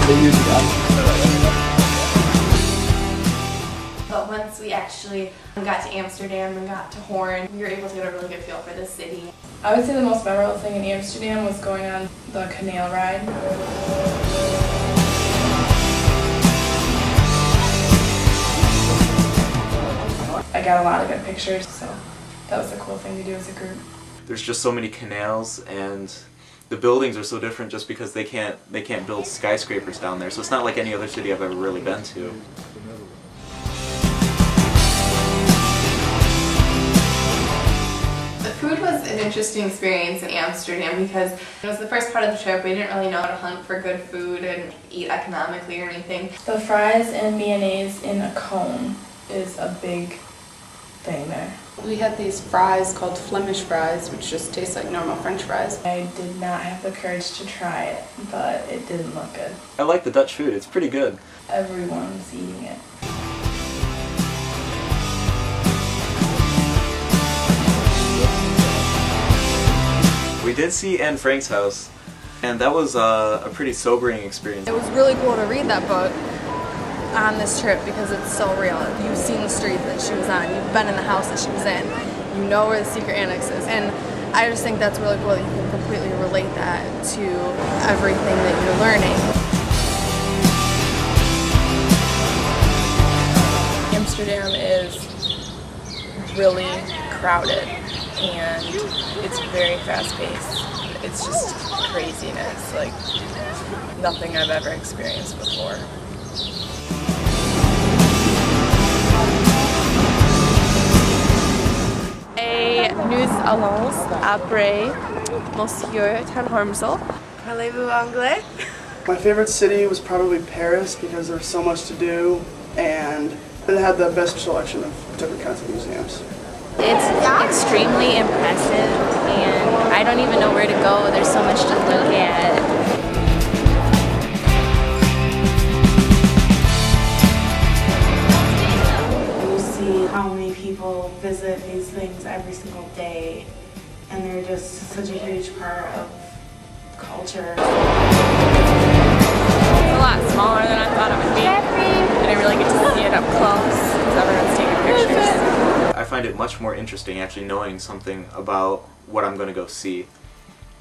really fun. But once we actually got to Amsterdam and got to Hoorn, we were able to get a really good feel for the city. I would say the most memorable thing in Amsterdam was going on the canal ride. I got a lot of good pictures, so that was a cool thing to do as a group. There's just so many canals, and the buildings are so different just because they can't build skyscrapers down there. So it's not like any other city I've ever really been to. The food was an interesting experience in Amsterdam because it was the first part of the trip. We didn't really know how to hunt for good food and eat economically or anything. The fries and mayonnaise in a cone is a big thing there. We had these fries called Flemish fries, which just taste like normal French fries. I did not have the courage to try it, but it didn't look good. I like the Dutch food, it's pretty good. Everyone was eating it. We did see Anne Frank's house, and that was a pretty sobering experience. It was really cool to read that book on this trip because it's so real. You've seen the street that she was on, you've been in the house that she was in, you know where the secret annex is, and I just think that's really cool that you can completely relate that to everything that you're learning. Amsterdam is really crowded and it's very fast-paced. It's just craziness, like nothing I've ever experienced before. Nous allons après Monsieur Tanhormsel. Parlez-vous anglais? My favorite city was probably Paris because there was so much to do and it had the best selection of different kinds of museums. It's extremely impressive and I don't even know where to go. There's so much to look at. How many people visit these things every single day, and they're just such a huge part of culture. It's a lot smaller than I thought it would be. I didn't really get to see it up close because everyone's taking pictures. I find it much more interesting actually knowing something about what I'm going to go see.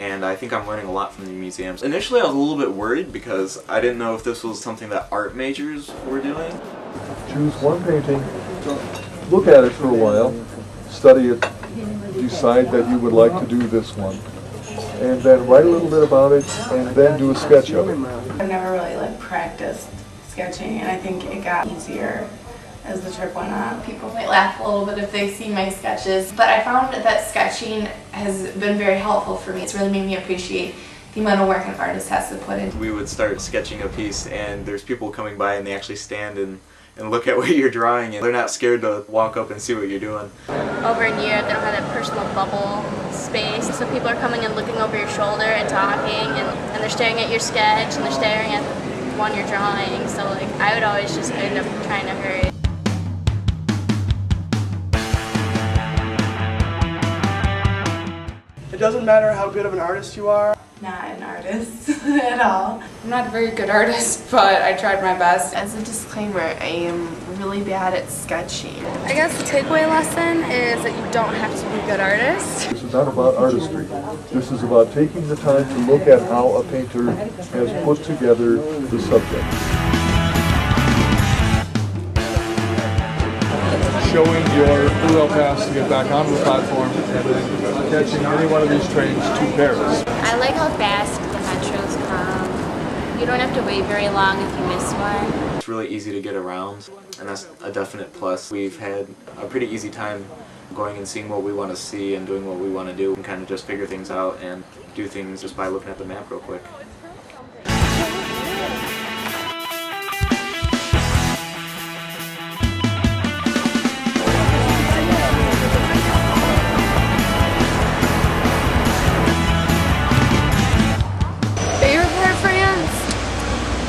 And I think I'm learning a lot from the museums. Initially I was a little bit worried because I didn't know if this was something that art majors were doing. Choose one painting, look at it for a while, study it, decide that you would like to do this one, and then write a little bit about it, and then do a sketch of it. I've never really practiced sketching, and I think it got easier as the trip went on. People might laugh a little bit if they see my sketches, but I found that sketching has been very helpful for me. It's really made me appreciate the amount of work an artist has to put in. We would start sketching a piece and there's people coming by and they actually stand and look at what you're drawing, and they're not scared to walk up and see what you're doing. Over in Europe, they don't have that personal bubble space, so people are coming and looking over your shoulder and talking, and they're staring at your sketch, and they're staring at the one you're drawing, so I would always just end up trying to hurry. It doesn't matter how good of an artist you are. Not an artist at all. I'm not a very good artist, but I tried my best. As a disclaimer, I am really bad at sketching. I guess the takeaway lesson is that you don't have to be a good artist. This is not about artistry. This is about taking the time to look at how a painter has put together the subject. Showing your rail pass to get back onto the platform and then catching any one of these trains to Paris. I like how fast the metros come. You don't have to wait very long if you miss one. It's really easy to get around, and that's a definite plus. We've had a pretty easy time going and seeing what we want to see and doing what we want to do, and kind of just figure things out and do things just by looking at the map real quick.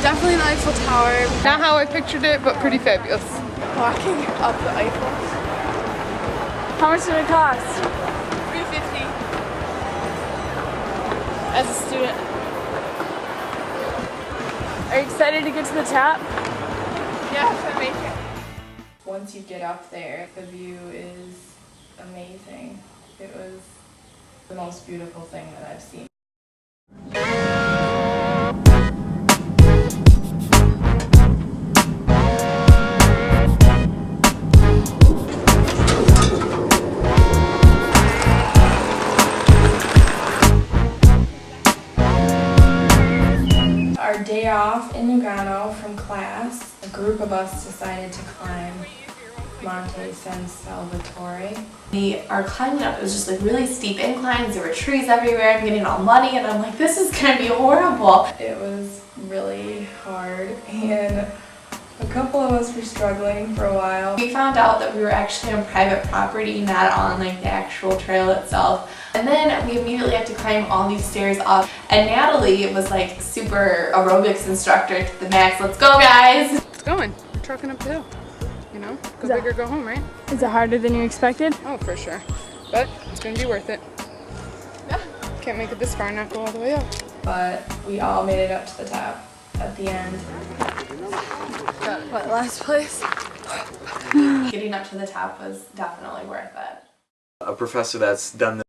Definitely the Eiffel Tower. Not how I pictured it, but pretty fabulous. Walking up the Eiffel. How much did it cost? $3.50. As a student. you excited to get to the top? Yes, I make it. Once you get up there, the view is amazing. It was the most beautiful thing that I've seen. Our day off in Lugano from class, a group of us decided to climb Monte San Salvatore. We are climbing up, it was just like really steep inclines, there were trees everywhere, I'm getting all muddy, and I'm like, this is gonna be horrible. It was really hard, and a couple of us were struggling for a while. We found out that we were actually on private property, not on like the actual trail itself. And then we immediately had to climb all these stairs up. And Natalie was like super aerobics instructor to the max. Let's go, guys! It's going. We're trucking up the hill. You know, go big or go home, right? Is it harder than you expected? Oh, for sure. But it's gonna be worth it. Yeah. Can't make it this far and not go all the way up. But we all made it up to the top at the end. What, last place? Getting up to the top was definitely worth it. A professor that's done this